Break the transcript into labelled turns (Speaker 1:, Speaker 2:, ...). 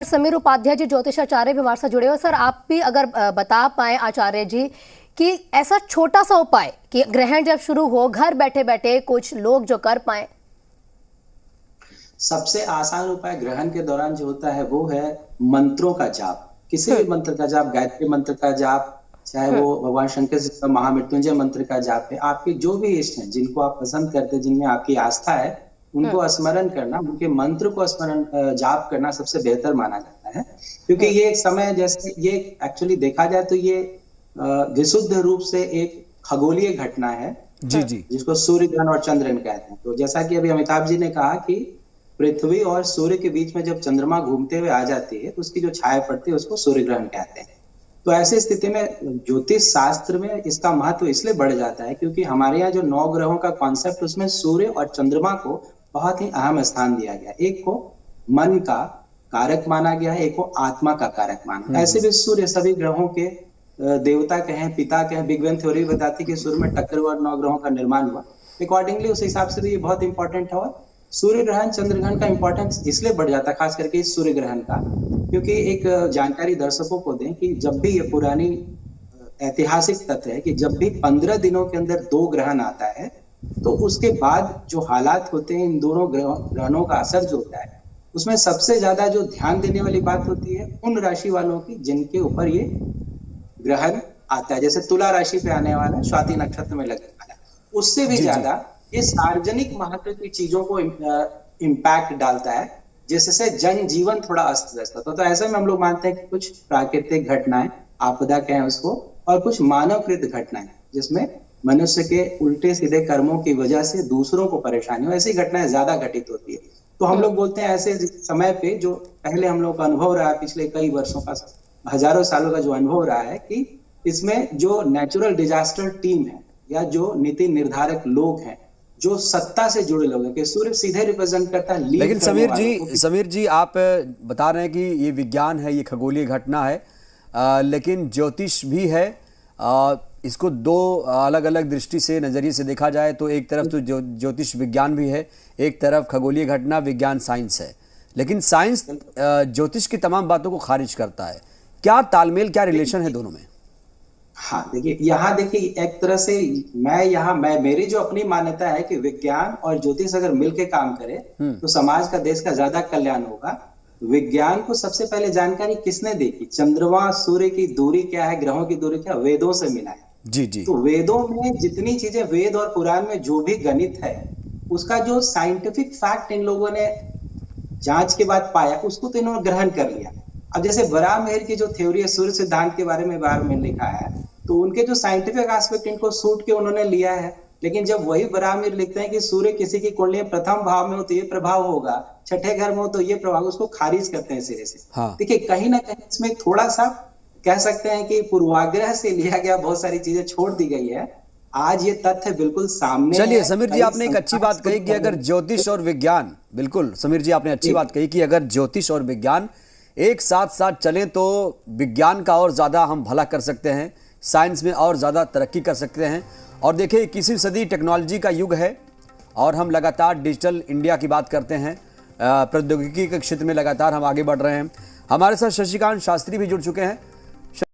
Speaker 1: समीर उपाध्याय जी ज्योतिषाचार्य भी हमारे साथ जुड़े हुए। सर, आप भी अगर बता पाए आचार्य जी कि ऐसा छोटा सा उपाय कि ग्रहण जब शुरू हो घर बैठे बैठे कुछ लोग जो कर पाए।
Speaker 2: सबसे आसान उपाय ग्रहण के दौरान जो होता है वो है मंत्रों का जाप। किसी भी मंत्र का जाप, गायत्री मंत्र का जाप, चाहे वो भगवान शंकर जी का महामृत्युंजय मंत्र का जाप है, आपके जो भी इष्ट हैं, जिनको आप पसंद करते हैं, जिनमें आपकी आस्था है, उनको स्मरण करना, उनके मंत्र को स्मरण जाप करना सबसे बेहतर माना जाता है। क्योंकि ये एक समय, जैसे ये एक्चुअली देखा जाए तो ये विशुद्ध रूप से एक खगोलीय घटना है
Speaker 3: जी जी,
Speaker 2: जिसको सूर्य ग्रहण और चंद्र ग्रहण कहते हैं। तो जैसा कि अभी अमिताभ जी ने कहा कि पृथ्वी और सूर्य के बीच में जब चंद्रमा घूमते हुए आ जाती है तो उसकी जो छाया पड़ती है उसको सूर्य ग्रहण कहते हैं। तो ऐसी स्थिति में ज्योतिष शास्त्र में इसका महत्व इसलिए बढ़ जाता है क्योंकि हमारे यहाँ जो 9 ग्रहों का कॉन्सेप्ट, उसमें सूर्य और चंद्रमा को बहुत ही अहम स्थान दिया गया। एक को मन का कारक माना गया है, एक को आत्मा का कारक माना। ऐसे भी सूर्य सभी ग्रहों के देवता कहें, पिता कहें। बिग बैंग थ्योरी बताती है कि सूर्य में टक्कर हुआ और 9 ग्रहों का निर्माण हुआ। अकॉर्डिंगली उस हिसाब से भी ये बहुत इंपॉर्टेंट है। और सूर्य ग्रहण चंद्र ग्रहण का इंपॉर्टेंस इसलिए बढ़ जाता है, खास करके इस सूर्य ग्रहण का, क्योंकि एक जानकारी दर्शकों को दें कि जब भी, ये पुरानी ऐतिहासिक तथ्य है कि जब भी 15 दिनों के अंदर 2 ग्रहण आता है तो उसके बाद जो हालात होते हैं, इन दोनों ग्रहणों का असर जो होता है, उसमें सबसे ज्यादा जो ध्यान देने वाली बात होती है उन राशि वालों की जिनके ऊपर ये ग्रहण आता है। जैसे तुला राशि पे आने वाला, स्वाति नक्षत्र में लगने वाला, उससे भी ज्यादा ये सार्वजनिक महत्व की चीजों को इम्पैक्ट डालता है, जिससे जनजीवन थोड़ा अस्त व्यस्त होता है। तो ऐसे में हम लोग मानते हैं कि कुछ प्राकृतिक घटनाएं, आपदा कहें उसको, और कुछ मानवकृत घटनाएं जिसमें मनुष्य के उल्टे सीधे कर्मों की वजह से दूसरों को परेशानी हो, ऐसी घटनाएं ज्यादा घटित होती है। तो हम लोग बोलते हैं ऐसे समय पे, जो पहले हम लोग का अनुभव रहा है, पिछले कई वर्षों का, हजारों सालों का जो अनुभव रहा है, कि इसमें जो नेचुरल डिजास्टर टीम है या जो नीति निर्धारक लोग हैं, जो सत्ता से जुड़े लोग हैं, कि सूर्य सीधे रिप्रेजेंट करता है।
Speaker 3: लेकिन समीर जी आप बता रहे हैं कि ये विज्ञान है, ये खगोलीय घटना है, लेकिन ज्योतिष भी है। इसको 2 अलग अलग दृष्टि से, नजरिए से देखा जाए तो एक तरफ तो ज्योतिष विज्ञान भी है, एक तरफ खगोलीय घटना विज्ञान साइंस है। लेकिन साइंस ज्योतिष की तमाम बातों को खारिज करता है। क्या तालमेल, क्या रिलेशन है दोनों में?
Speaker 2: हाँ, देखिए यहाँ, देखिए एक तरह से मैं मेरी जो अपनी मान्यता है कि विज्ञान और ज्योतिष अगर मिलके काम करे तो समाज का, देश का ज्यादा कल्याण होगा। विज्ञान को सबसे पहले जानकारी किसने दी? कि चंद्रमा सूर्य की दूरी क्या है, ग्रहों की दूरी क्या, वेदों से मिला है।
Speaker 3: जी जी।
Speaker 2: तो वेदों में जितनी चीजें, वेद और पुराण में जो भी गणित है, उसका जो साइंटिफिक फैक्ट इन लोगों ने जांच के बाद पाया, उसको तो इन्होंने ग्रहण कर लिया। अब जैसे बराहमिहिर की जो थ्योरी है, सूर्य सिद्धांत के बारे में बाहर में लिखा है, तो उनके जो साइंटिफिक एस्पेक्ट इनको सूट के उन्होंने लिया है। लेकिन जब वही बराहमिहिर लिखते हैं कि सूर्य किसी की कुंडली में प्रथम भाव में हो तो ये प्रभाव होगा, छठे घर में हो तो ये प्रभाव, उसको खारिज करते हैं सिरे से।
Speaker 3: हाँ।
Speaker 2: देखिए कहीं ना कहीं इसमें थोड़ा सा कह सकते हैं कि पूर्वाग्रह से लिया गया, बहुत सारी चीजें छोड़ दी गई है। आज ये तथ्य बिल्कुल सामने।
Speaker 3: चलिए समीर जी, आपने एक अच्छी बात कही कि अगर ज्योतिष और विज्ञान, बिल्कुल समीर जी आपने अच्छी बात कही कि अगर ज्योतिष और विज्ञान एक साथ साथ चलें तो विज्ञान का और ज्यादा हम भला कर सकते हैं, साइंस में और ज़्यादा तरक्की कर सकते हैं। और देखिए 21वीं सदी टेक्नोलॉजी का युग है और हम लगातार डिजिटल इंडिया की बात करते हैं, प्रौद्योगिकी के क्षेत्र में लगातार हम आगे बढ़ रहे हैं। हमारे साथ शशिकांत शास्त्री भी जुड़ चुके हैं।